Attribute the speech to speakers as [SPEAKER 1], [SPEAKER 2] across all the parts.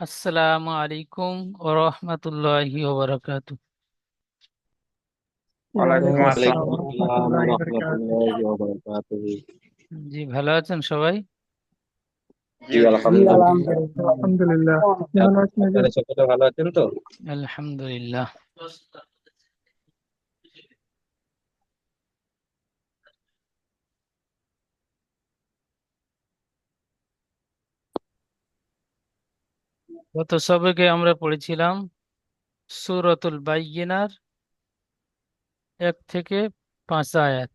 [SPEAKER 1] আসসালামু আলাইকুম ওয়া রাহমাতুল্লাহি ওয়া বারাকাতুহু।
[SPEAKER 2] ওয়ালাইকুম
[SPEAKER 3] ওয়ালাইকুম
[SPEAKER 2] আসসালাম
[SPEAKER 3] আসসালাম
[SPEAKER 2] রহমতুল্লাহি
[SPEAKER 3] রহমতুল্লাহি বারাকাতুহু।
[SPEAKER 2] রহমতুল্লাহি ওয়া বারাকাতুহু।
[SPEAKER 1] জি, ভালো আছেন সবাই?
[SPEAKER 2] জি
[SPEAKER 3] জি
[SPEAKER 2] আলহামদুলিল্লাহ।
[SPEAKER 3] আলহামদুলিল্লাহ, আলহামদুলিল্লাহ। আপনি ভালো আছেন নাকি?
[SPEAKER 2] আপনারা সকলে ভালো আছেন তো?
[SPEAKER 1] আলহামদুলিল্লাহ। গত সবকে আমরা পড়েছিলাম সূরাতুল বাইয়িনার 1 থেকে 5 আয়াত।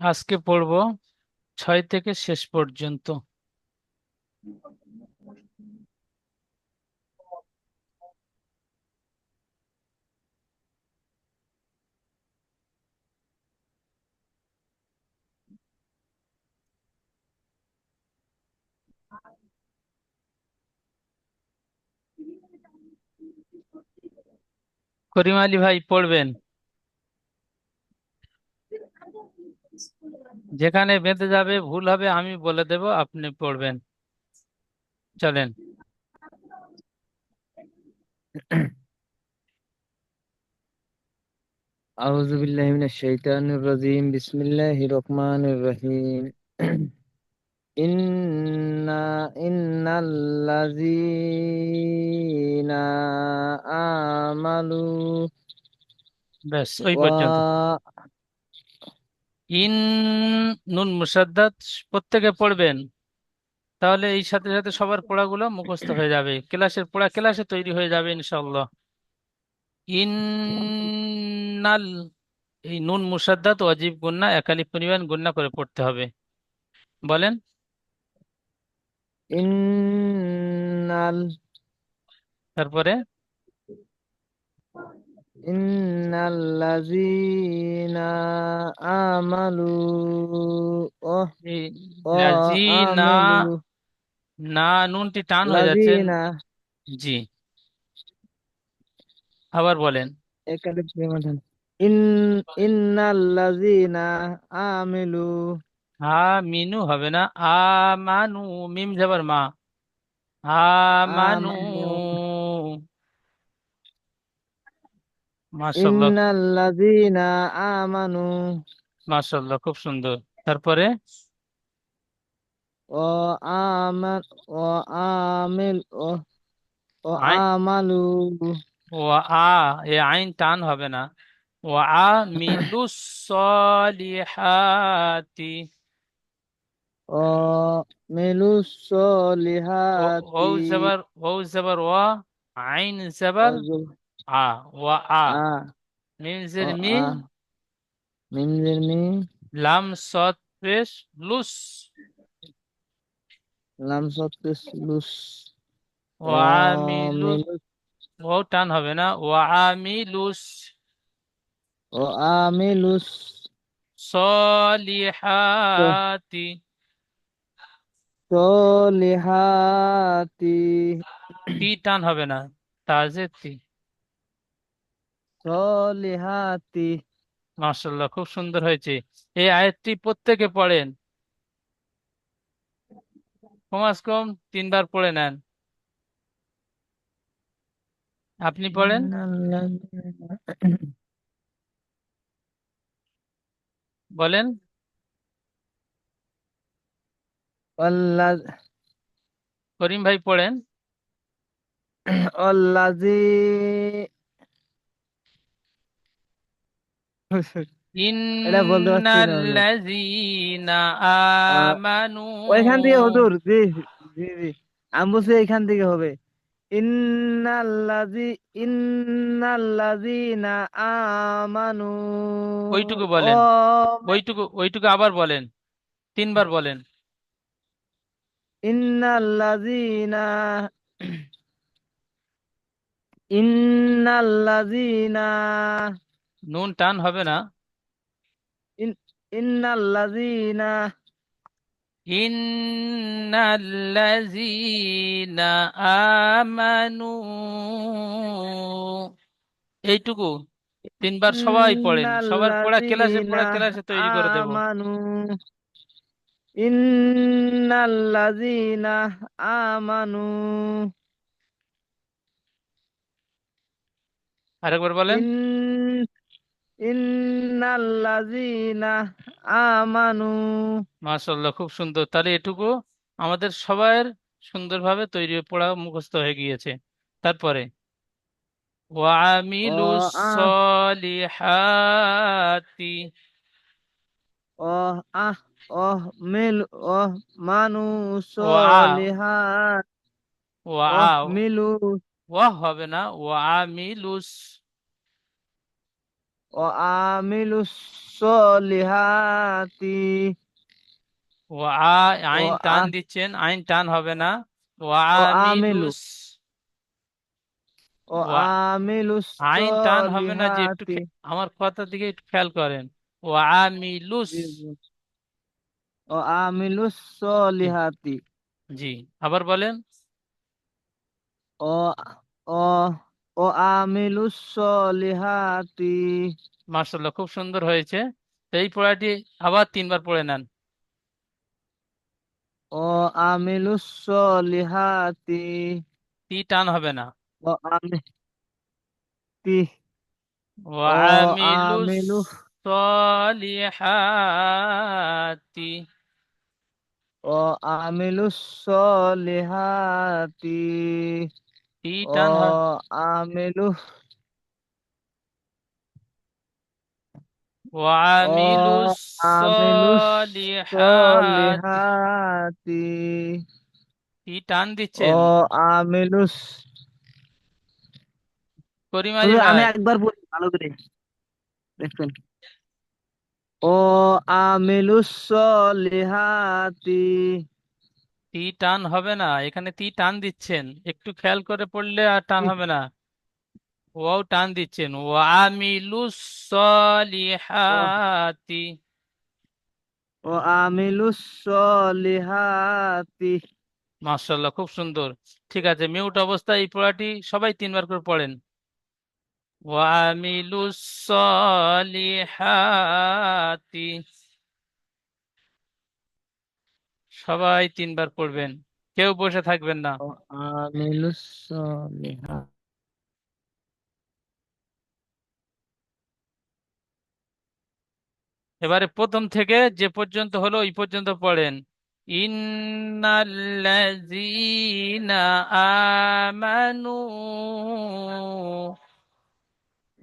[SPEAKER 1] আজকে পড়ব 6 থেকে শেষ পর্যন্ত। করিম আলী ভাই পড়বেন, যেখানে বেঁধে যাবে ভুল হবে আমি বলে দেব, আপনি পড়বেন। চলেন।
[SPEAKER 3] আউযু বিল্লাহি মিনাশ শাইতানির রাজিম। বিসমিল্লাহির রহমানির রহিম। ইন্নাল্লাযীনা আমানু
[SPEAKER 1] ব্যাস ওই পর্যন্ত।
[SPEAKER 3] ওয়া
[SPEAKER 1] ইন, নুন মুসাদ্দাদ প্রত্যেকে পড়বেন, তাহলে এই সাথে সাথে সবার পড়াগুলো মুখস্থ হয়ে যাবে, ক্লাসের পড়া ক্লাসে তৈরি হয়ে যাবে ইনশাআল্লাহ। ইন্নাল, এই নুন মুসাদ্দাদ ওয়াজিব গুন্না, একালিফ পরিমাণ গুন্না করে পড়তে হবে। বলেন।
[SPEAKER 3] ইন্নাল
[SPEAKER 1] তারপরে
[SPEAKER 3] ইন্নাল্লাযীনা আমানু ওয়া
[SPEAKER 1] এই
[SPEAKER 3] ওয়া
[SPEAKER 1] লাজিনা,
[SPEAKER 3] আমিলু
[SPEAKER 1] না নুনটি টান হয়ে যাচ্ছে।
[SPEAKER 3] লাযীনা
[SPEAKER 1] জি, আবার বলেন।
[SPEAKER 3] একাডেমিক প্রেমাধান। ইন ইন্নাল্লাযীনা আমিলু
[SPEAKER 1] আ মিনু হবে না, আমানু, মিম যাবার মা, আমানু।
[SPEAKER 3] আমানু
[SPEAKER 1] মাশাআল্লাহ,
[SPEAKER 3] ইন্নাল্লাযীনা আমানু
[SPEAKER 1] মাশাআল্লাহ, খুব সুন্দর। তারপরে
[SPEAKER 3] ও আমান ও আমিল ও
[SPEAKER 1] আই,
[SPEAKER 3] আমালু
[SPEAKER 1] ও আ, এ আইন টান হবে না। ও আ মিলুস সলিহাতি।
[SPEAKER 3] ও মিলুস
[SPEAKER 1] ও, ও
[SPEAKER 3] সলিহাতি
[SPEAKER 1] জবর, ও জবর ও, আইন জবর
[SPEAKER 3] অজু
[SPEAKER 1] আ, ও আ,
[SPEAKER 3] আ
[SPEAKER 1] মিম
[SPEAKER 3] ও
[SPEAKER 1] জের মি,
[SPEAKER 3] আ মিম জের মি
[SPEAKER 1] লাম সৎ পেশ লুস,
[SPEAKER 3] লাম সত্তিস লুস
[SPEAKER 1] ও
[SPEAKER 3] ও
[SPEAKER 1] আমিলুস,
[SPEAKER 3] মিলুস
[SPEAKER 1] ও টান হবে না, ও আমিলুস
[SPEAKER 3] ও আমিলুস
[SPEAKER 1] সলিহাতি।
[SPEAKER 3] সলিহাতি
[SPEAKER 1] তি টান হবে না, তাজে তি।
[SPEAKER 3] সলিহাতি
[SPEAKER 1] মাশাআল্লাহ, খুব সুন্দর হয়েছে। এই আয়াতটি প্রত্যেকে পড়েন, কমাস কম 3 বার পড়ে নেন। আপনি পড়েন, বলেন।
[SPEAKER 3] আল্লাহ
[SPEAKER 1] করিম ভাই পড়েন।
[SPEAKER 3] আল্লাজি এটা বলতে পারছি না হুজুর।
[SPEAKER 1] ইন্নাল্লাযীনা
[SPEAKER 3] আহ,
[SPEAKER 1] আমানু,
[SPEAKER 3] ওইখান থেকে হুজুর, জি জি জি, আমি বলছি এইখান থেকে হবে। ইন্নাল্লাজি ইন্নাল্লাযীনা আমানু
[SPEAKER 1] ওইটুকু
[SPEAKER 3] ও
[SPEAKER 1] বলেন, ওইটুকু আবার বলেন, 3 বার বলেন।
[SPEAKER 3] ইন্নাল্লাযীনা ইন্নাল্লাযীনা
[SPEAKER 1] নুন টান হবে না।
[SPEAKER 3] ইন ইন্নাল্লাযীনা
[SPEAKER 1] ইন্নাল্লাযীনা আমানু, এইটুকু 3 বার সবাই পড়েন, সবার পড়া
[SPEAKER 3] ইন্নাল্লাযীনা
[SPEAKER 1] ক্লাসে তৈরি করে দেব।
[SPEAKER 3] আমানু ইন্নাল্লাযীনা আমানু
[SPEAKER 1] আরেকবার বলেন।
[SPEAKER 3] ইন ইন্নাল্লাযীনা আমানু।
[SPEAKER 1] মাশাআল্লাহ, খুব সুন্দর। তাহলে এটুকু আমাদের সবার সুন্দরভাবে তৈরি পড়া মুখস্থ হয়ে গিয়েছে। তারপরে
[SPEAKER 3] ও
[SPEAKER 1] ওয়ামিলুস
[SPEAKER 3] আ
[SPEAKER 1] সলিহাতি।
[SPEAKER 3] ও আহ মিল মানু
[SPEAKER 1] ওয়া
[SPEAKER 3] সলিহাত
[SPEAKER 1] ওয়া
[SPEAKER 3] মিলু
[SPEAKER 1] ওয়া হবে না, ওয়ামিলুস।
[SPEAKER 3] আমিলু সলিহাতি
[SPEAKER 1] ওয়া
[SPEAKER 3] ও
[SPEAKER 1] আইন
[SPEAKER 3] আ
[SPEAKER 1] টান দিচ্ছেন, আইন টান হবে না।
[SPEAKER 3] আমিলু
[SPEAKER 1] ওয়ামিলুস। ওয়া
[SPEAKER 3] আমিলু
[SPEAKER 1] আইন টান হবে না, যে একটু
[SPEAKER 3] সলিহাতি।
[SPEAKER 1] আমার কথার দিকে একটু খেয়াল করেন। ওয়ামিলুস।
[SPEAKER 3] জি, জি। আমিলু
[SPEAKER 1] জি
[SPEAKER 3] সলিহাতি
[SPEAKER 1] জি, আবার বলেন।
[SPEAKER 3] ও ও আমিলু সলিহাতি
[SPEAKER 1] মার্শাল্লাহ, খুব সুন্দর হয়েছে। তো এই পড়াটি আবার 3বার পড়ে নেন।
[SPEAKER 3] আমিলু সলিহাতি
[SPEAKER 1] তি টান হবে না।
[SPEAKER 3] ও আমি তি ও
[SPEAKER 1] ওয়ামিলুস
[SPEAKER 3] আমিলু
[SPEAKER 1] সলিহাতি।
[SPEAKER 3] আমিলু সলিহাতি
[SPEAKER 1] তি
[SPEAKER 3] ও
[SPEAKER 1] টান হবে।
[SPEAKER 3] আমিলু ও
[SPEAKER 1] ওয়ামিলুস
[SPEAKER 3] আমিলু
[SPEAKER 1] সলিহাতি।
[SPEAKER 3] সলিহাতি
[SPEAKER 1] তি টান
[SPEAKER 3] ও
[SPEAKER 1] দিচ্ছেন
[SPEAKER 3] আমিলু।
[SPEAKER 1] করিমারি
[SPEAKER 3] হুজুর আমি
[SPEAKER 1] ভাই।
[SPEAKER 3] একবার বলি ভালো করে দেখবেন। ও আমিলু সলিহাতি
[SPEAKER 1] তি টান হবে না, এখানে তি টান দিচ্ছেন, একটু খেয়াল করে পড়লে আর টান হবে না। ওয়াও টান দিচ্ছেন, ওয়ামিলুস
[SPEAKER 3] ও
[SPEAKER 1] সলিহাতি।
[SPEAKER 3] আমিলু সলিহাতি
[SPEAKER 1] মাশাআল্লাহ, খুব সুন্দর। ঠিক আছে, মিউট অবস্থায় এই পড়াটি সবাই 3বার করে পড়েন। ওয়ামিলুস সলিহাতি। সবাই 3বার পড়বেন, কেউ বসে থাকবেন না।
[SPEAKER 3] ও আমিলু সলিহাতি।
[SPEAKER 1] এবারে প্রথম থেকে যে পর্যন্ত হলো ওই পর্যন্ত পড়েন। ইন্নাল্লাযীনা আমানু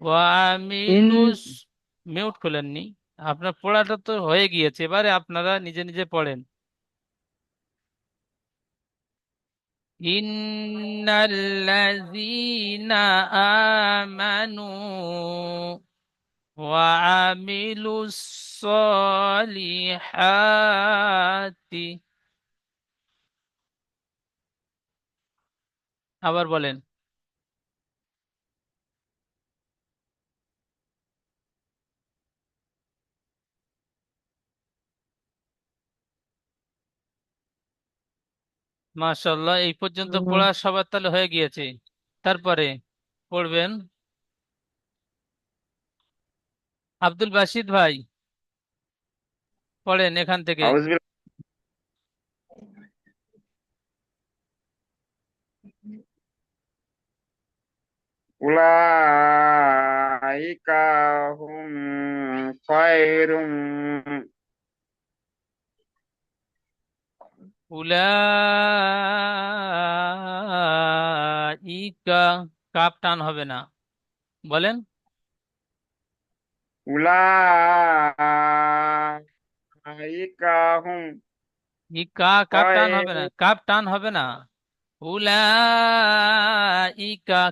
[SPEAKER 1] ওয়া
[SPEAKER 3] ইন
[SPEAKER 1] আমিলুস। মিউট খুলেননি, আপনার পড়াটা তো হয়ে গিয়েছে, এবারে আপনারা নিজে নিজে পড়েন। ইন্নাল্লাযীনা আমানু ওয়া আমিলুস সলিহাতি। আবার বলেন। মাশাআল্লাহ, এই পর্যন্ত পড়া সবার তাহলে হয়ে গিয়েছে। তারপরে পড়বেন আব্দুল বাসিদ ভাই, পড়েন এখান থেকে।
[SPEAKER 2] আউযুবিল্লাহ। উলাইকা হুম খায়রুম
[SPEAKER 1] উলাইকা। কাপ টান হবে না, বলেন।
[SPEAKER 2] উলাইকা হুম
[SPEAKER 1] ই কা কাপ টান হবে না,
[SPEAKER 2] খায়রুম
[SPEAKER 1] কাপ টান হবে না। উলাইকা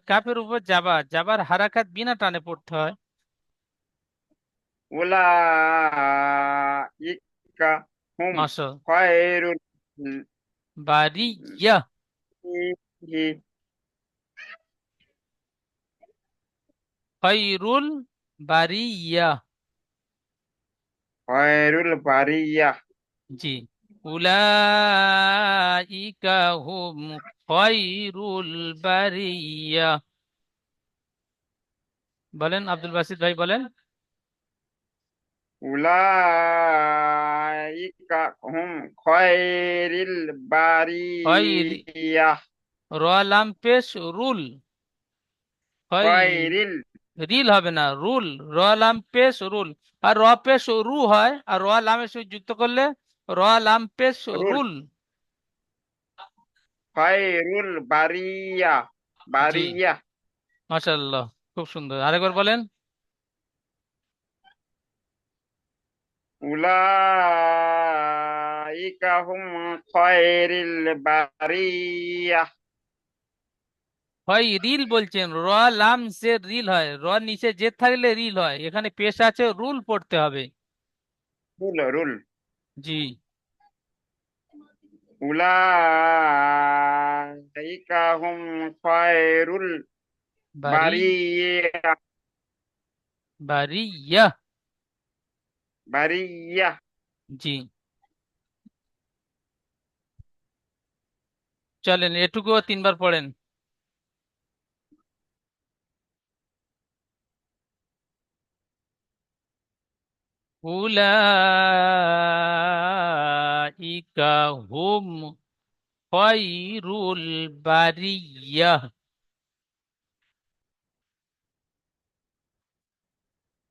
[SPEAKER 1] কাপের উপর যাবার, যাবার হারাকাত বিনা টানে পড়তে হয়।
[SPEAKER 2] উলাইকা হুম
[SPEAKER 1] মাশাআল্লাহ।
[SPEAKER 2] খায়রুল
[SPEAKER 1] বারিয়া। খায়রুল বারিয়া।
[SPEAKER 2] খায়রুল বারিয়াহ।
[SPEAKER 1] জি, উলাইকা হুম খায়রুল বারিয়া। বলেন আব্দুল বাসিদ ভাই, বলেন।
[SPEAKER 2] উলাইকা হুম খয়রিল
[SPEAKER 1] হয়
[SPEAKER 2] বারিয়াহ
[SPEAKER 1] র লাম পেশ রুল, হয়
[SPEAKER 2] খয়রিল
[SPEAKER 1] রিল হবে না, রুল। র লাম পেশ রুল, আর র পেশ রু হয়, আর র লামের সঙ্গে যুক্ত করলে র লাম পেশ
[SPEAKER 2] রুল
[SPEAKER 1] রুল।
[SPEAKER 2] খয়রুল বারিয়াহ
[SPEAKER 1] জি,
[SPEAKER 2] বারিয়াহ
[SPEAKER 1] মাশাআল্লাহ, খুব সুন্দর। আরেকবার বলেন।
[SPEAKER 2] উলাইকা হুম খয়রিল বারিয়াহ
[SPEAKER 1] হয় রিল বলছেন, র লাম জের রিল হয়, র নিচে জের থাকলে রিল হয়, এখানে পেশ আছে রুল পড়তে হবে।
[SPEAKER 2] রুল রুল
[SPEAKER 1] জি।
[SPEAKER 2] উলাইকা হুম খয়রুল
[SPEAKER 1] বাড়ি,
[SPEAKER 2] বারিয়াহ
[SPEAKER 1] বাড়ি ইয়া।
[SPEAKER 2] বারিয়াহ
[SPEAKER 1] জি, চলেন এটুকুও তিনবার পড়েন। উলাইকা হুম খয়রুল বারিয়াহ।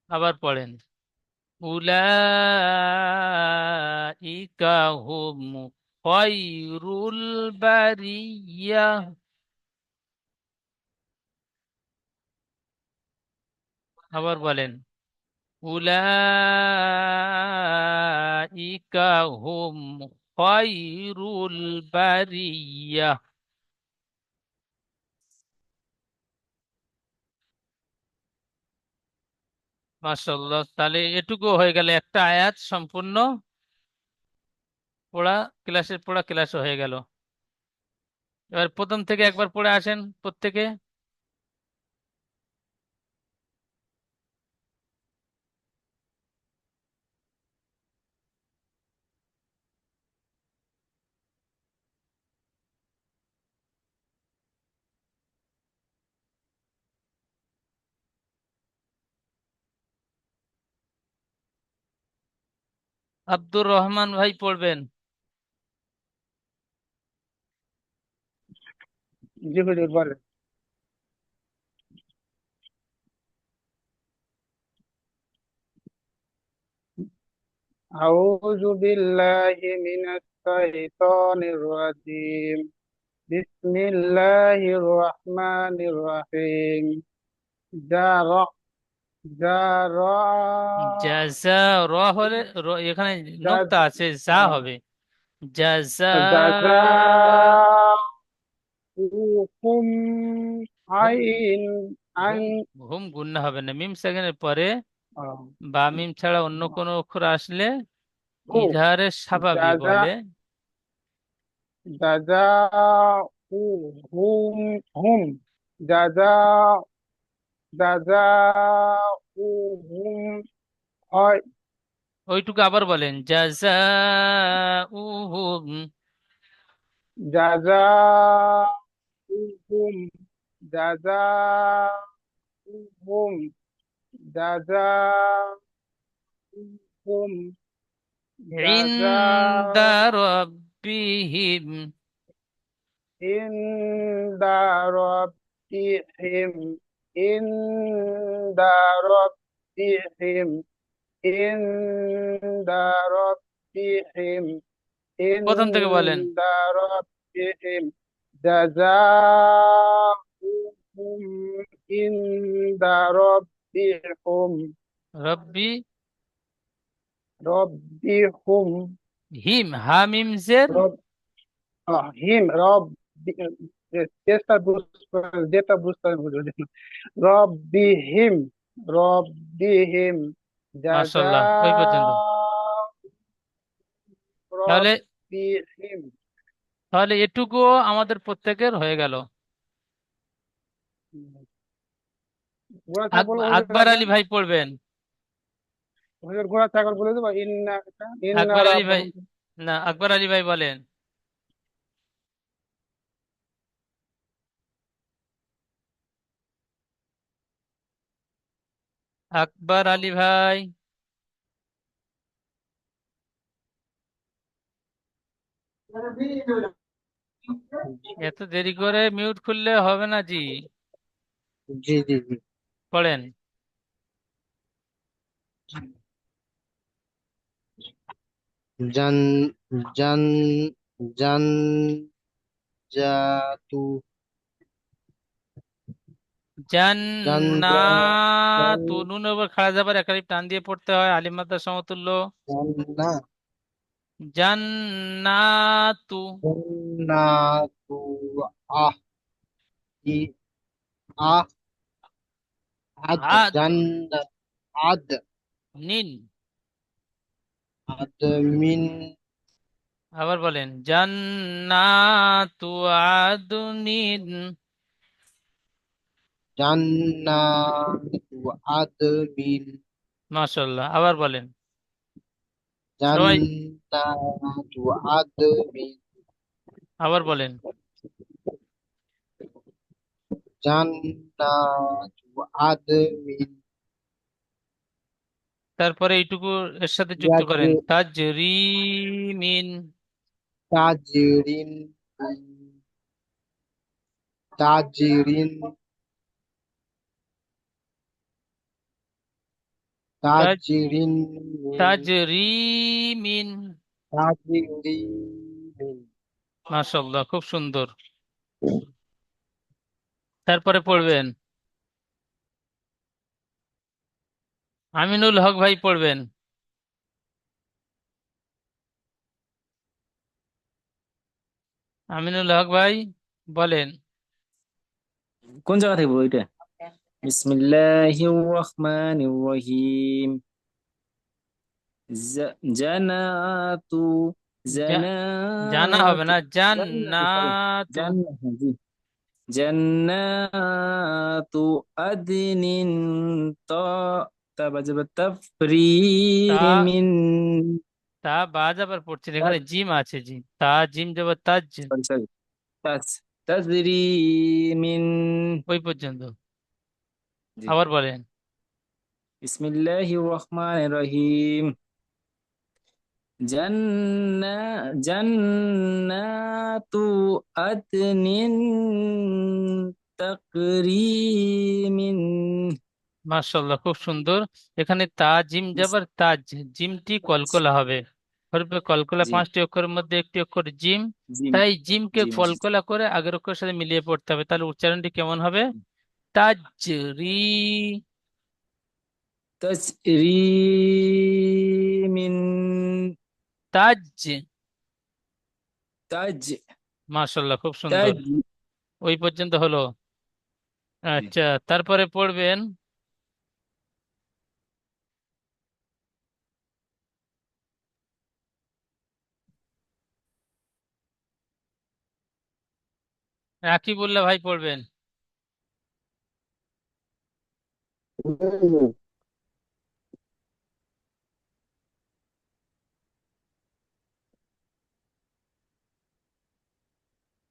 [SPEAKER 1] আবার পড়েন। উলাইকা হুম খয়রুল বারিয়াহ। আবার বলেন। উলাইকা হুম খয়রুল বারিয়াহ। মাশাআল্লাহ, তাহলে এটুকু হয়ে গেল, একটা আয়াত সম্পূর্ণ পড়া, ক্লাসের পড়া ক্লাসও হয়ে গেল। এবার প্রথম থেকে একবার পড়ে আসেন প্রত্যেকে। আব্দুর রহমান ভাই পড়বেন।
[SPEAKER 4] জি হুজুর বলেন। আউযু বিল্লাহি মিনাশ শাইতানির রাজিম। বিসমিল্লাহির রহমানির রহিম। জারা জারা
[SPEAKER 1] জাযা, র হলে এখানে নোক্তা
[SPEAKER 4] জাজ-
[SPEAKER 1] আছে, যা
[SPEAKER 4] আহ,
[SPEAKER 1] হবে। জাযা।
[SPEAKER 4] জাযাউকুম
[SPEAKER 1] হুম,
[SPEAKER 4] আইন
[SPEAKER 1] হুম,
[SPEAKER 4] আইন
[SPEAKER 1] হুম গুন্না হবে না, মিম সেকেন্ডের পরে
[SPEAKER 4] আহ,
[SPEAKER 1] বা মিম ছাড়া অন্য কোনো অক্ষর আসলে
[SPEAKER 4] ও
[SPEAKER 1] ইজহারে স্বাভাবিক
[SPEAKER 4] জাযা
[SPEAKER 1] বলে।
[SPEAKER 4] জাযাউহুম হুম জাযা জাযাউহুম হয়
[SPEAKER 1] ওইটুকু আবার বলেন। জাযা উহুম।
[SPEAKER 4] জাযাউহুম জাযাউহুম জাযাউহুম জাযা
[SPEAKER 1] ইনদা রাব্বিহিম।
[SPEAKER 4] ইনদা রাব্বিহিম ইনদা রাব্বিহিম ইনদা রাব্বিহিম
[SPEAKER 1] প্রথম থেকে বলেন।
[SPEAKER 4] عند ربهم جزاؤهم عند ربهم
[SPEAKER 1] রব্বি
[SPEAKER 4] ربهم
[SPEAKER 1] হিম, হা মিম জের।
[SPEAKER 4] رب هم رب যেটা বুঝতে হবে বুঝতে হবে। ربهم ربهم
[SPEAKER 1] মাশাআল্লাহ, ওই পর্যন্ত।
[SPEAKER 4] جزاء
[SPEAKER 1] তাহলে
[SPEAKER 4] ربهم
[SPEAKER 1] তাহলে এটুকুও আমাদের প্রত্যেকের হয়ে গেল।
[SPEAKER 4] ঘোড়া ছাগল বলে দেবো
[SPEAKER 1] আকবর
[SPEAKER 4] আগে।
[SPEAKER 1] আলী ভাই পড়বেন।
[SPEAKER 4] হুজুর ঘোড়া ছাগল বলে দেবো ইন্না ইন্না
[SPEAKER 1] আকবর আলী ভাই,
[SPEAKER 4] রাব্বাহুম।
[SPEAKER 1] না, আকবর আলী ভাই বলেন। আকবর আলী ভাই। এত দেরি করে মিউট খুললে হবে না জি।
[SPEAKER 3] জি জি জি।
[SPEAKER 1] পড়েন।
[SPEAKER 3] জান জান জান জাতু জান
[SPEAKER 1] জান্নাতু, নুনের উপর খাড়া যাবার একালিপ টান দিয়ে পড়তে হয়, আলিফ মাদ্দার সমতুল্য।
[SPEAKER 3] জান্না
[SPEAKER 1] জান্নাতু।
[SPEAKER 3] জান্নাতু আহ ই আহ আদ
[SPEAKER 1] আদ
[SPEAKER 3] জান্নাত আদ
[SPEAKER 1] নিন।
[SPEAKER 3] আদ মিন
[SPEAKER 1] আবার বলেন, জান্নাতু আদনিন।
[SPEAKER 3] জান্নাতু আদ মিন
[SPEAKER 1] মাশাআল্লাহ, আবার বলেন সবাই।
[SPEAKER 3] জান্নাতু আদ মিন
[SPEAKER 1] আবার বলেন।
[SPEAKER 3] জান্নাতু আদ মিন
[SPEAKER 1] তারপরে এইটুকু এর সাথে যুক্ত
[SPEAKER 3] ইয়াজরি
[SPEAKER 1] করেন, তাজরি মিন।
[SPEAKER 3] তাজরিন তাজরিন
[SPEAKER 1] তাজ
[SPEAKER 3] তাজরিন মিন
[SPEAKER 1] তাজরি মিন।
[SPEAKER 3] তাজরিন মিন
[SPEAKER 1] মাশাআল্লাহ, খুব সুন্দর। তারপরে পড়বেন আমিনুল হক ভাই, পড়বেন। আমিনুল হক ভাই বলেন।
[SPEAKER 5] কোন জায়গা থেকে বলবো এটা? বিসমিল্লাহির রহমানির রহিম। জানাতু
[SPEAKER 1] জা- জানা হবে
[SPEAKER 5] জানাতু
[SPEAKER 1] না,
[SPEAKER 5] জান্নাতু, সরি,
[SPEAKER 1] জান্নাতু।
[SPEAKER 5] জান্নাত, হ্যাঁ, জি। জান্নাতু আদনিন, ত তা বাজাবে
[SPEAKER 1] তা
[SPEAKER 5] তাফরিমিন,
[SPEAKER 1] তা বাজ আবার পড়ছেন, এখানে জিম আছে জি, তা জিম যাবার তাজ।
[SPEAKER 5] সরি সরি, তাজ তাজরি মিন,
[SPEAKER 1] ওই পর্যন্ত।
[SPEAKER 5] জি।
[SPEAKER 1] আবার বলেন।
[SPEAKER 5] বিসমিল্লাহির রহমানির রহিম। জান্না জান্নাতু আদনিন তাকরিমিন,
[SPEAKER 1] মাশাআল্লাহ, খুব সুন্দর। এখানে তা জিম যাবার তাজ, জিমটি কলকলা হবে। হরফে কলকলা
[SPEAKER 5] জি
[SPEAKER 1] 5টি অক্ষরের মধ্যে একটি অক্ষর জিম।
[SPEAKER 5] জিম,
[SPEAKER 1] তাই জিমকে
[SPEAKER 5] জিম, জি।
[SPEAKER 1] কলকলা করে আগের অক্ষরের সাথে মিলিয়ে পড়তে হবে, তাহলে উচ্চারণটি কেমন হবে? তাজরি।
[SPEAKER 5] তাজরিমিন,
[SPEAKER 1] তাজ।
[SPEAKER 5] তাজ
[SPEAKER 1] মাশাআল্লাহ, খুব সুন্দর।
[SPEAKER 5] তাজ,
[SPEAKER 1] ওই পর্যন্ত হলো।
[SPEAKER 5] জি।
[SPEAKER 1] আচ্ছা, তারপরে পড়বেন রাকিবুল্লাহ ভাই, পড়বেন।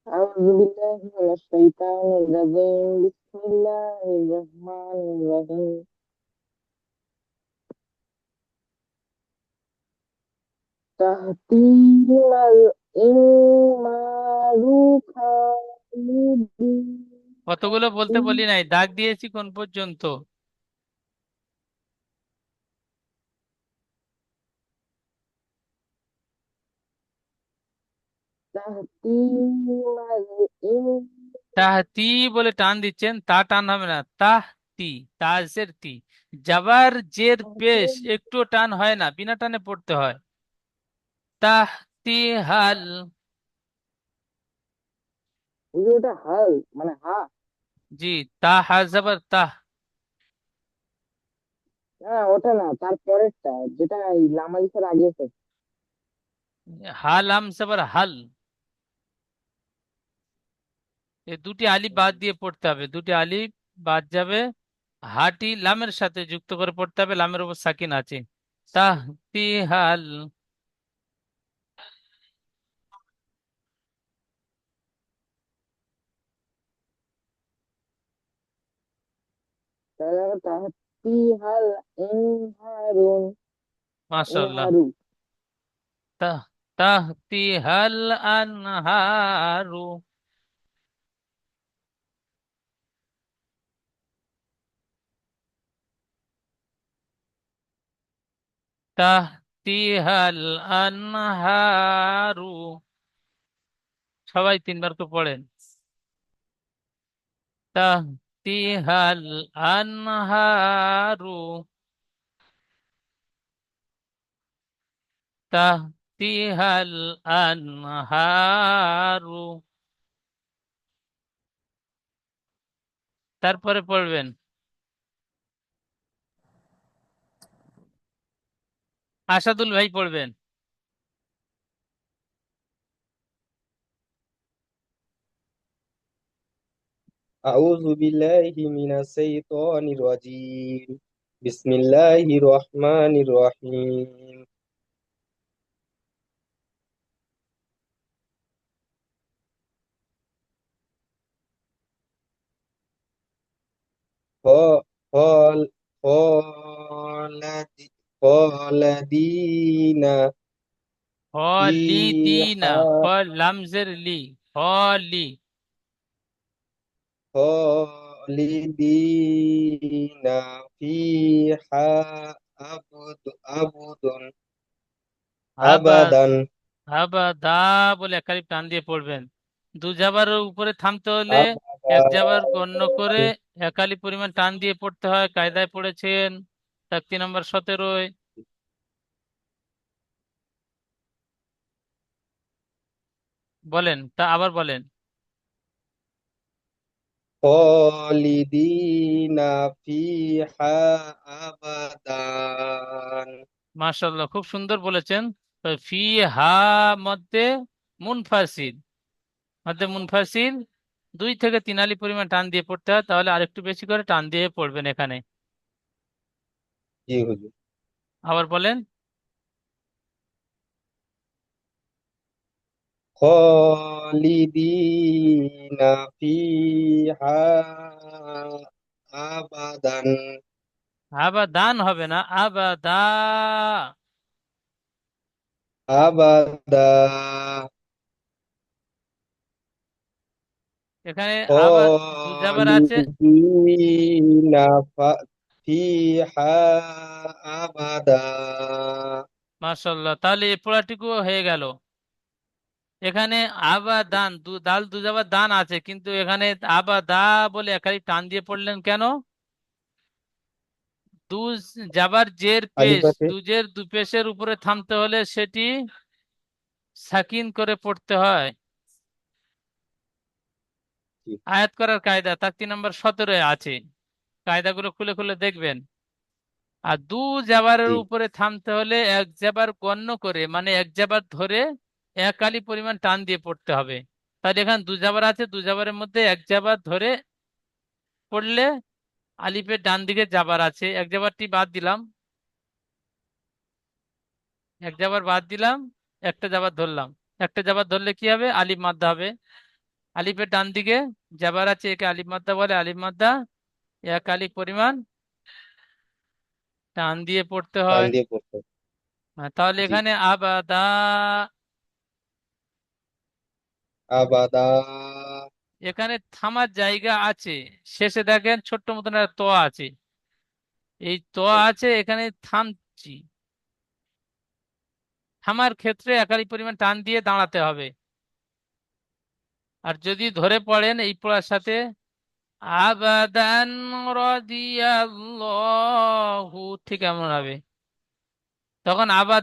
[SPEAKER 3] أعوذ بالله من الشيطان الرجيم بسم الله الرحمن الرحيم تهديم الإمام خالدين
[SPEAKER 1] কতগুলো বলতে বলি নাই, দাগ দিয়েছি কোন পর্যন্ত?
[SPEAKER 3] تهديم الإمام
[SPEAKER 1] তাহতি বলে টান দিচ্ছেন, তা টান হবে না, তাহতি, তাজের তি। জাবার জের পেশ একটু টান হয় না, বিনা টানে পড়তে হয়। তাহতি হাল।
[SPEAKER 3] ওটা হাল মানে হা।
[SPEAKER 1] জি, তা হা জাবার তাহ।
[SPEAKER 3] না ওটা না, তার পরেরটা যেটা এই লামালিসার আগে আছে।
[SPEAKER 1] হাল আম জাবার হাল। এই দুটি আলিফ বাদ দিয়ে পড়তে হবে, দুটি আলিফ বাদ যাবে। হাটি লামের সাথে যুক্ত করে পড়তে হবে, লামের উপর সাকিন আছে। তাহতি হাল।
[SPEAKER 3] তাহলে তাহতি হাল ইনহারুন
[SPEAKER 1] মাশাআল্লাহ।
[SPEAKER 3] ইনহারু।
[SPEAKER 1] তাহ তাহতিহাল আনহারু। তাহতিহাল আনহারু। সবাই তিনবার করে পড়েন। তাহতিহাল আনহারু। তাহতিহাল আনহারু। তারপরে পড়বেন আসাদুল ভাই পড়বেন।
[SPEAKER 6] أعوذ بالله من الشيطان الرجيم بسم الله الرحمن الرحيم ق- قال خالدين
[SPEAKER 1] خالدينا
[SPEAKER 6] فيها
[SPEAKER 1] لمزر لي خالي
[SPEAKER 6] خالدين فيها أبد
[SPEAKER 1] আবাদ
[SPEAKER 6] أبدا
[SPEAKER 1] আবাদা বলে একালিপ টান দিয়ে পড়বেন। দু জাবারের উপরে থামতে হলে এক জাবার গণ্য করে
[SPEAKER 6] أبدا
[SPEAKER 1] একালি পরিমাণ টান দিয়ে পড়তে হয়, কায়দায় পড়েছেন তাকতি নাম্বার 17। বলেন, তা আবার বলেন।
[SPEAKER 6] خالدين فيها أبدا
[SPEAKER 1] মাশাআল্লাহ, খুব সুন্দর বলেছেন। তো ফি হা মধ্যে মুনফাসিল, মধ্যে মুনফাসিল 2 থেকে 3 আলি পরিমাণ টান দিয়ে পড়তে হয়, তাহলে আরেকটু বেশি করে টান দিয়ে পড়বেন এখানে।
[SPEAKER 6] জি হুজুর
[SPEAKER 1] আবার বলেন।
[SPEAKER 6] خالدين فيها أبدا
[SPEAKER 1] আবাদান হবে না, আবাদা।
[SPEAKER 6] أبدا
[SPEAKER 1] এখানে আবার দু জাবার আছে।
[SPEAKER 6] خالدين فيها أبدا
[SPEAKER 1] মাশাআল্লাহ, তাহলে এই পড়াটুকু হয়ে গেল। এখানে আবাদান দাল দু জাবার দান আছে, কিন্তু এখানে আবাদা বলে একালি টান দিয়ে পড়লেন কেন? দু জাবার জের পেশ,
[SPEAKER 6] আলিফাতে
[SPEAKER 1] দুজের দু পেশের উপরে থামতে হলে সেটি সাকিন করে পড়তে হয়।
[SPEAKER 6] জি
[SPEAKER 1] আয়াত করার কায়দা তাকতি নাম্বার 17 আছে, কায়দাগুলো খুলে খুলে দেখবেন। আর দু জাবারের
[SPEAKER 6] জি
[SPEAKER 1] উপরে থামতে হলে এক জাবার গণ্য করে, মানে এক জাবার ধরে এক আলি পরিমাণ টান দিয়ে পড়তে হবে। তাহলে এখানে দু জাবার আছে, দু জাবারের মধ্যে এক জাবার ধরে পড়লে আলিফের ডান দিকে জাবার আছে, এক জাবারটি বাদ দিলাম, এক জাবার বাদ দিলাম, একটা জাবার ধরলাম। একটা জাবার ধরলে কি হবে? আলিফ মাদ্দা হবে। আলিফের ডান দিকে জাবার আছে, একে আলিফ মাদ্দা বলে। আলিফ মাদ্দা এক আলিফ পরিমাণ টান দিয়ে পড়তে
[SPEAKER 6] টান
[SPEAKER 1] হয়।
[SPEAKER 6] দিয়ে পড়তে হবে।
[SPEAKER 1] তাহলে
[SPEAKER 6] জি
[SPEAKER 1] এখানে আবাদা।
[SPEAKER 6] আবাদা
[SPEAKER 1] এখানে থামার জায়গা আছে, শেষে দেখেন ছোট্ট মতন একটা তো আছে, এই তো আছে, এখানে থামছি। থামার ক্ষেত্রে একালি পরিমাণ টান দিয়ে দাঁড়াতে হবে। আর যদি ধরে পড়েন এই পড়ার সাথে আবাদান রাদিয়াল্লাহু, ঠিক এমন হবে। তখন আবার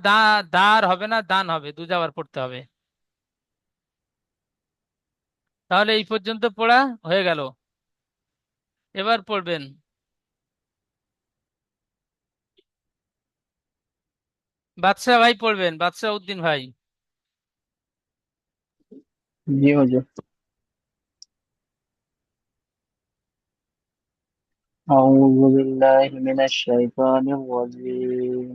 [SPEAKER 1] দার হবে না, দান হবে, দু জাবার পড়তে হবে। তাহলে এই পর্যন্ত পড়া হয়ে গেল। এবার পড়বেন বাদশাহ ভাই, পড়বেন বাদশাহ উদ্দিন ভাই।
[SPEAKER 3] জি হুজুর। أعوذ بالله من الشيطان الرجيم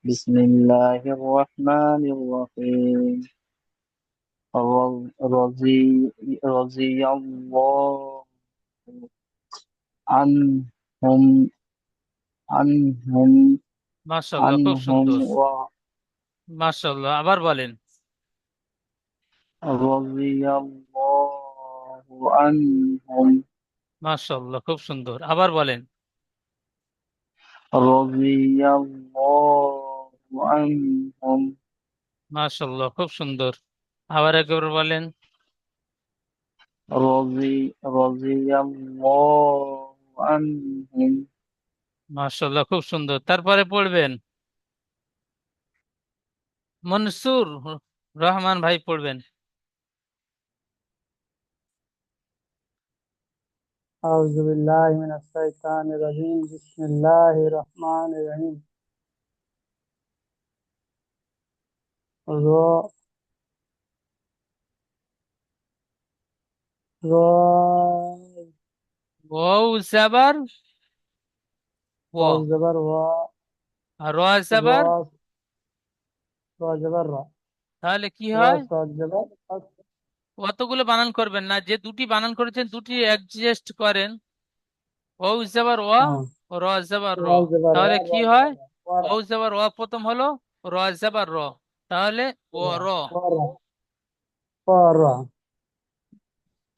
[SPEAKER 3] بسم الله الرحمن الرحيم رضي رضي الله عنهم عنهم
[SPEAKER 1] মাশাআল্লাহ, খুব
[SPEAKER 3] عنهم
[SPEAKER 1] সুন্দর। মাশাআল্লাহ, আবার বলেন।
[SPEAKER 4] رضي الله عنهم
[SPEAKER 1] মাশাআল্লাহ, খুব সুন্দর। আবার বলেন।
[SPEAKER 4] رضي الله عنهم
[SPEAKER 1] মাশাআল্লাহ, খুব সুন্দর। আবার একবার বলেন।
[SPEAKER 4] رضي الله عنهم
[SPEAKER 1] মাশাআল্লাহ, খুব সুন্দর। তারপরে পড়বেন মনসুর রহমান ভাই, পড়বেন।
[SPEAKER 4] أعوذ بالله من الشيطان الرجيم بسم الله الرحمن الرحيم را را
[SPEAKER 1] ওয়াও জাবার ওয়া,
[SPEAKER 4] واو زبر وا
[SPEAKER 1] আর র জাবার,
[SPEAKER 4] را را زبر را
[SPEAKER 1] তাহলে কি
[SPEAKER 4] را
[SPEAKER 1] হয়?
[SPEAKER 4] صاد زبر أس
[SPEAKER 1] অতগুলো বানান করবেন না, যে দুটি বানান করেছেন দুটি অ্যাডজাস্ট করেন। ওয়াও জাবার ওয়া,
[SPEAKER 4] آه
[SPEAKER 1] ও র জাবার র,
[SPEAKER 4] واو زبر
[SPEAKER 1] তাহলে
[SPEAKER 4] وا
[SPEAKER 1] কি
[SPEAKER 4] را
[SPEAKER 1] হয়?
[SPEAKER 4] زبر را ورا
[SPEAKER 1] ওয়াও জাবার ওয়া প্রথম হলো, র জাবার র, তাহলে ও
[SPEAKER 4] ورا
[SPEAKER 1] র।
[SPEAKER 4] ورا ورا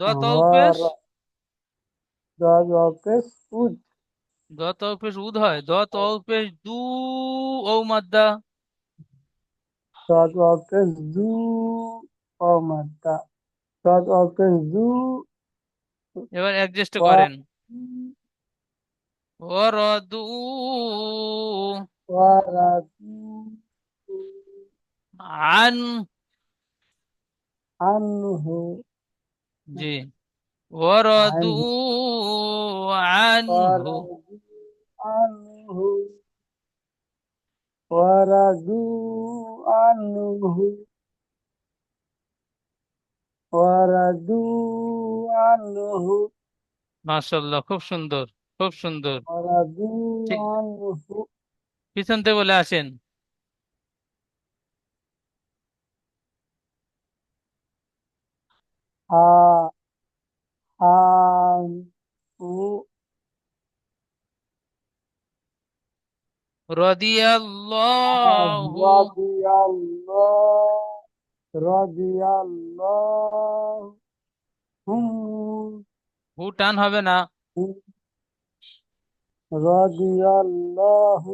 [SPEAKER 1] দত পেশ,
[SPEAKER 4] ورا ضاد واو পেশ উদ
[SPEAKER 1] দত পেশ উদ হয়। দত পেশ দু, ও মাদ্দা।
[SPEAKER 4] ضاد واو পেশ দু واو مادة ضاد واو পেশ দু
[SPEAKER 1] এবার অ্যাডজাস্ট
[SPEAKER 4] وا
[SPEAKER 1] করেন। ও র দু
[SPEAKER 4] ورا
[SPEAKER 1] আন,
[SPEAKER 4] عنه
[SPEAKER 1] জি, ও র দু
[SPEAKER 4] عنه
[SPEAKER 1] আনহু।
[SPEAKER 4] ورضوا عنه ورضوا عنه ورضوا عنه
[SPEAKER 1] মাশাআল্লাহ, খুব সুন্দর, খুব সুন্দর।
[SPEAKER 4] ورضوا
[SPEAKER 1] ঠিক,
[SPEAKER 4] عنه
[SPEAKER 1] পিছন থেকে বলে আসেন।
[SPEAKER 4] ها عنه
[SPEAKER 1] রাদিয়াল্লাহু,
[SPEAKER 4] رضي الله هم
[SPEAKER 1] হু টান হবে না।
[SPEAKER 4] رضي الله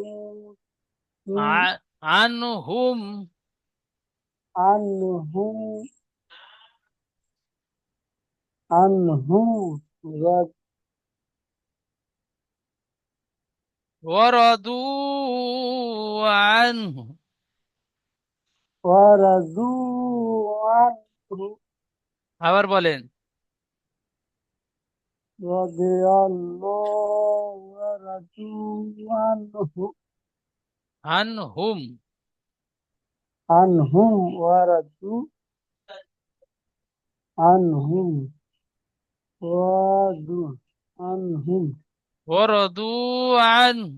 [SPEAKER 1] আনহুম,
[SPEAKER 4] عنهم عنهم
[SPEAKER 1] ওয়ারাদু আনহু।
[SPEAKER 4] ورضوا عنه
[SPEAKER 1] আবার বলেন।
[SPEAKER 4] رضي الله ورضوا
[SPEAKER 1] আনহুম,
[SPEAKER 4] عنهم ورضوا عنهم ورضوا عنهم
[SPEAKER 1] ওয়ারাদু আনহু।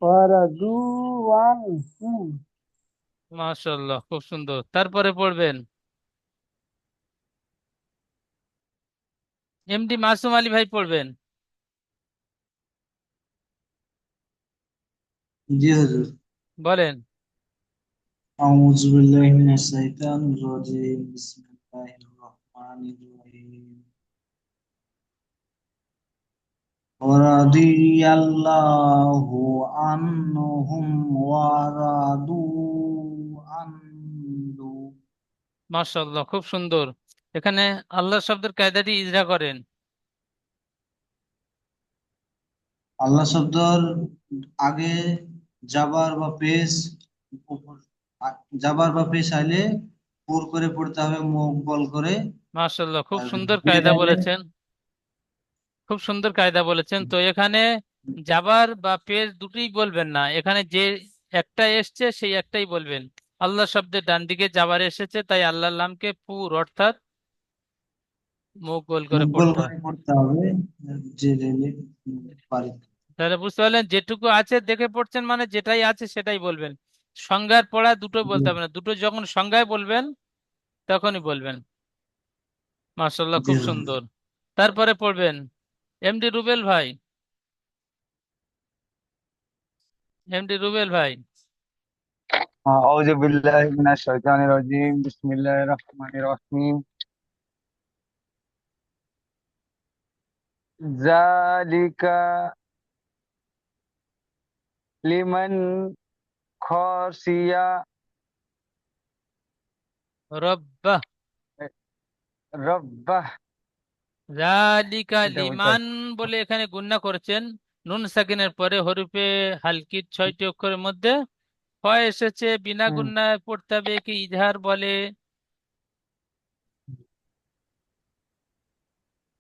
[SPEAKER 4] ورضوا عنهم
[SPEAKER 1] মাশাআল্লাহ, খুব সুন্দর। তারপরে পড়বেন এমডি মাসুম আলী ভাই, পড়বেন।
[SPEAKER 7] জি হুজুর।
[SPEAKER 1] বলেন।
[SPEAKER 7] আউযু বিল্লাহি মিনাশ শাইতানির রাজীম বিসমিল্লাহির রহমানির রহিম ওয়ারাদিয়াল্লাহু আনহুম ওয়ারাদু আনহু।
[SPEAKER 1] মাশাআল্লাহ, খুব সুন্দর। এখানে আল্লাহ শব্দের কায়দাটি ইজরা করেন।
[SPEAKER 7] আল্লাহ শব্দর আগে জাবার বা পেশ জাবার বা পেশ আইলে পুর করে পড়তে হবে, মুখ বল করে।
[SPEAKER 1] মাশাআল্লাহ, খুব
[SPEAKER 7] আর
[SPEAKER 1] সুন্দর
[SPEAKER 7] জের
[SPEAKER 1] কায়দা
[SPEAKER 7] আইলে
[SPEAKER 1] বলেছেন, খুব সুন্দর কায়দা বলেছেন। তো এখানে জাবার বা পেশ দুটোই বলবেন না, এখানে যে একটা এসছে সেই একটাই বলবেন। আল্লাহ শব্দের ডান দিকে জাবার এসেছে, তাই আল্লাহর নামকে পুর অর্থাৎ মুখ গোল করে
[SPEAKER 7] মুখ গোল
[SPEAKER 1] পড়তে
[SPEAKER 7] করে
[SPEAKER 1] হয়।
[SPEAKER 7] পড়তে হবে, জের আইলে পারি।
[SPEAKER 1] তাহলে বুঝতে পারলেন, যেটুকু আছে দেখে পড়ছেন মানে যেটাই আছে সেটাই বলবেন। সংজ্ঞার পড়া দুটো
[SPEAKER 7] জি
[SPEAKER 1] বলতে হবে না, দুটো যখন সংজ্ঞায় বলবেন তখনই বলবেন। মাশাআল্লাহ,
[SPEAKER 7] জি
[SPEAKER 1] খুব
[SPEAKER 7] হুজুর।
[SPEAKER 1] সুন্দর। তারপরে পড়বেন এমডি রুবেল ভাই, এমডি রুবেল ভাই।
[SPEAKER 4] أعوذ بالله من الشيطان الرجيم بسم الله الرحمن الرحيم ذلك لمن خشي
[SPEAKER 1] রব্বাহ।
[SPEAKER 4] ربه
[SPEAKER 1] জালিকা
[SPEAKER 4] এটা বুঝতে
[SPEAKER 1] লিমান বলে এখানে গুণনা করেছেন। নুন সাকিনের পরে হরফে হালকির 6টি অক্ষরের মধ্যে হয় এসেছে, বিনা
[SPEAKER 4] হুম
[SPEAKER 1] গুণনায় পড়তে হবে, একে ইজহার বলে।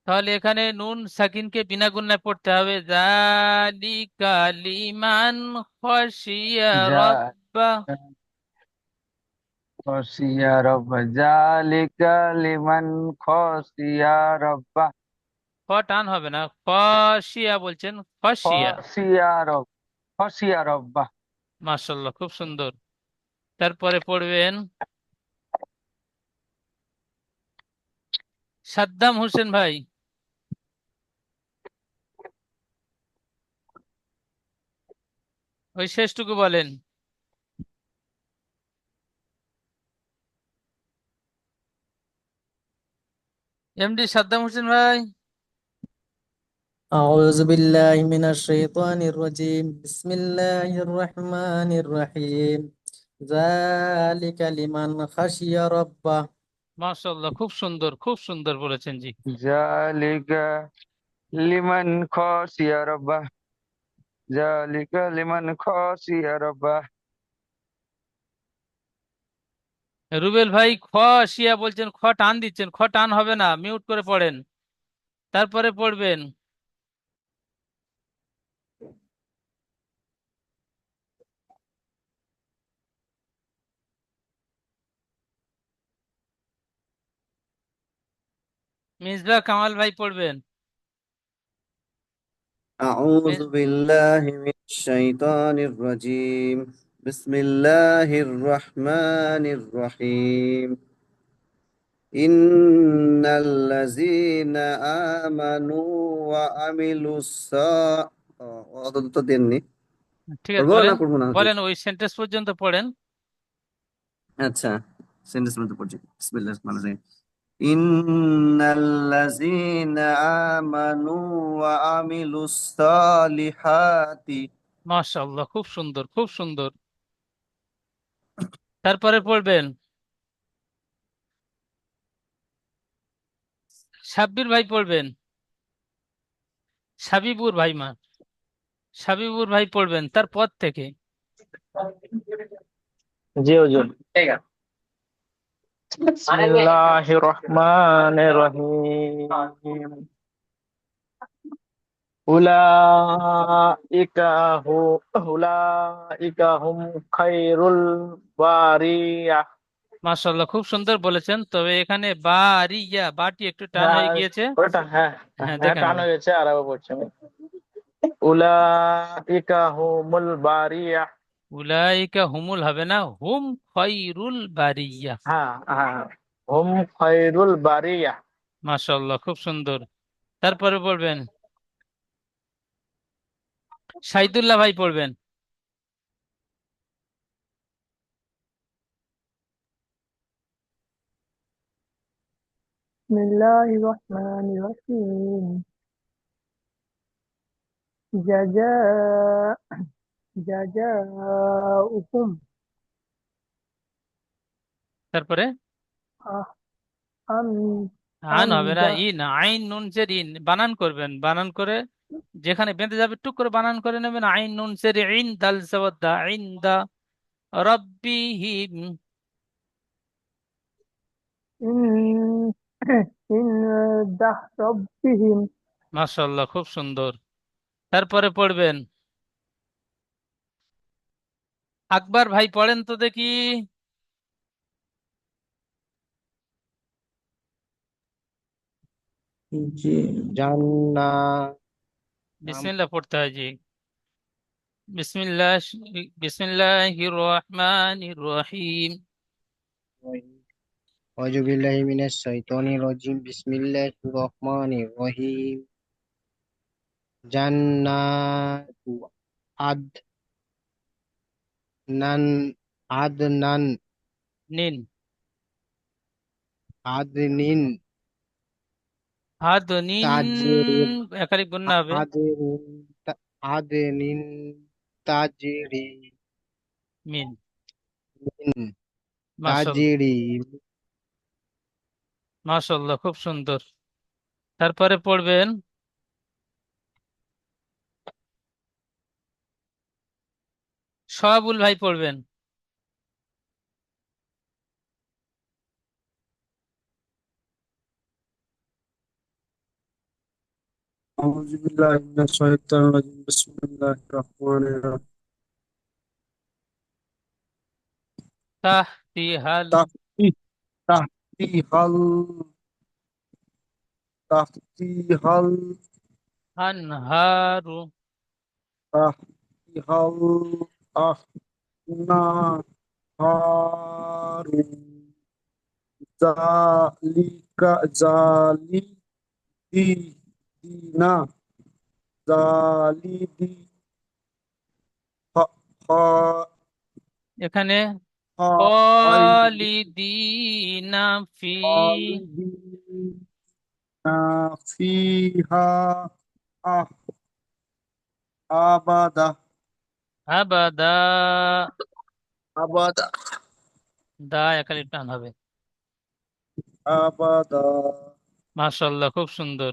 [SPEAKER 1] তাহলে এখানে নুন সাকিনকে বিনা গুণনায় পড়তে হবে। জালিকা লিমান খাশিয়া
[SPEAKER 4] যা
[SPEAKER 1] রাব্বাহ।
[SPEAKER 4] খসিয়া রব জালিকা লিমান খসিয়া রব্বা
[SPEAKER 1] খ টান হবে না, খাশিয়া বলছেন, খাশিয়া।
[SPEAKER 4] খসিয়া রব খসিয়া রব্বা
[SPEAKER 1] মাশাআল্লাহ, খুব সুন্দর। তারপরে পড়বেন সাদ্দাম হোসেন ভাই, ওই শেষটুকু বলেন। এমডি সাদ্দাম হোসেন ভাই।
[SPEAKER 5] أعوذ بالله من الشيطان الرجيم بسم الله الرحمن الرحيم ذلك لمن خشي ربه
[SPEAKER 1] মাশাআল্লাহ, খুব সুন্দর, খুব সুন্দর বলেছেন জি।
[SPEAKER 4] জালিকা লিমান খসিয়া রব্বা জালিকা লিমান খসিয়া রব্বা
[SPEAKER 1] রুবেল ভাই খাশিয়া বলছেন, খ টান দিচ্ছেন, খ টান হবে না, মিউট করে পড়েন। তারপরে পড়বেন মিসবাহ কামাল ভাই, পড়বেন।
[SPEAKER 8] أعوذ
[SPEAKER 1] মি-
[SPEAKER 8] بالله من الشيطان الرجيم بسم الله الرحمن الرحيم إن الذين آمنوا وعملوا الصالحات অত তো দেননি
[SPEAKER 1] ঠিক আছে,
[SPEAKER 8] পড়বো না
[SPEAKER 1] বলেন,
[SPEAKER 8] পড়বো না হুজুর
[SPEAKER 1] বলেন, ওই সেন্টেন্স পর্যন্ত পড়েন।
[SPEAKER 8] আচ্ছা সেন্টেন্স মধ্যে পড়ছি বিসমিল্লাহির রহমানির রহিম ইন্নাল্লাযীনা আমানু ওয়া আমিলুস সালিহাতি
[SPEAKER 1] মাশাআল্লাহ, খুব সুন্দর, খুব সুন্দর। তারপরে পড়বেন সাব্বির ভাই, পড়বেন সাবিবুর ভাই, সাবিবুর ভাই পড়বেন তারপর থেকে।
[SPEAKER 5] জি হুজুর বিসমিল্লাহির রহমানির রহিম উলাইকা হু উলাইকা হুম খায়রুল বারিয়াহ
[SPEAKER 1] মাশাআল্লাহ, খুব সুন্দর বলেছেন, তবে এখানে বারিয়া, বাটি একটু টান হয়ে
[SPEAKER 5] হ্যাঁ
[SPEAKER 1] গিয়েছে।
[SPEAKER 5] ওটা হ্যাঁ
[SPEAKER 1] হ্যাঁ,
[SPEAKER 5] হ্যাঁ
[SPEAKER 1] দেখে
[SPEAKER 5] টান
[SPEAKER 1] নেবেন।
[SPEAKER 5] হয়ে গেছে আর আবার পড়ছি আমি উলাইকা হুমুল বারিয়াহ
[SPEAKER 1] উলাইকা হুমুল হবে না, হুম খয়রুল বারিয়া।
[SPEAKER 5] হ্যাঁ হ্যাঁ হুম খায়রুল বারিয়াহ
[SPEAKER 1] মাশাআল্লাহ, খুব সুন্দর। তারপরে পড়বেন শাহিদুল্লাহ ভাই, পড়বেন।
[SPEAKER 4] بسم الله الرحمن الرحيم جزاء جزاؤهم
[SPEAKER 1] তারপরে
[SPEAKER 4] أم
[SPEAKER 1] আন হবে না,
[SPEAKER 4] أم
[SPEAKER 1] ইন, আইন নুন জের ইন বানান করবেন, বানান করে যেখানে বেঁধে যাবে টুক করে বানান করে নেবেন। আইন নুন জের ইন দাল জবর দা, ইন দা রব্বিহিম।
[SPEAKER 4] إن عند ربهم
[SPEAKER 1] মাশাআল্লাহ, খুব সুন্দর। তারপরে পড়বেন আকবর ভাই, পড়েন তো দেখি।
[SPEAKER 5] জি
[SPEAKER 6] জান্নাত
[SPEAKER 1] বিসমিল্লাহ পড়তে হয় জি। বিসমিল্লাহ, বিসমিল্লাহির রহমানির রহিম।
[SPEAKER 6] আউযু বিল্লাহি মিনাশ শাইতানির রাজিম বিসমিল্লাহির রহমানির রহিম জান্নাতু আদনান আদনান,
[SPEAKER 1] নিন,
[SPEAKER 6] আদনিন,
[SPEAKER 1] হাদনিন,
[SPEAKER 6] তাজরিন,
[SPEAKER 1] একালিক গুণনা হবে।
[SPEAKER 6] আদনিন, আদনিন, তাজরি,
[SPEAKER 1] মিন,
[SPEAKER 6] মিন,
[SPEAKER 1] মাশাল্লাহ,
[SPEAKER 6] তাজরি,
[SPEAKER 1] মাশাল্লাহ, খুব সুন্দর। তারপরে পড়বেন সোহাবুল ভাই পড়বেন।
[SPEAKER 9] أعوذ بالله من الشيطان الرجيم بسم الله الرحمن الرحيم
[SPEAKER 1] তাহতিহাল
[SPEAKER 9] تحتي تحتيها تحتيها
[SPEAKER 1] আনহারু
[SPEAKER 9] تحتيها الأنهار ذلك دينا ذلك
[SPEAKER 1] এখানে
[SPEAKER 9] خالدين
[SPEAKER 1] খালিদিনা ফি
[SPEAKER 9] فيها أبدا
[SPEAKER 1] আবাদা,
[SPEAKER 9] أبدا
[SPEAKER 1] দা একালিক টান হবে।
[SPEAKER 9] أبدا
[SPEAKER 1] মাশাল্লাহ, খুব সুন্দর।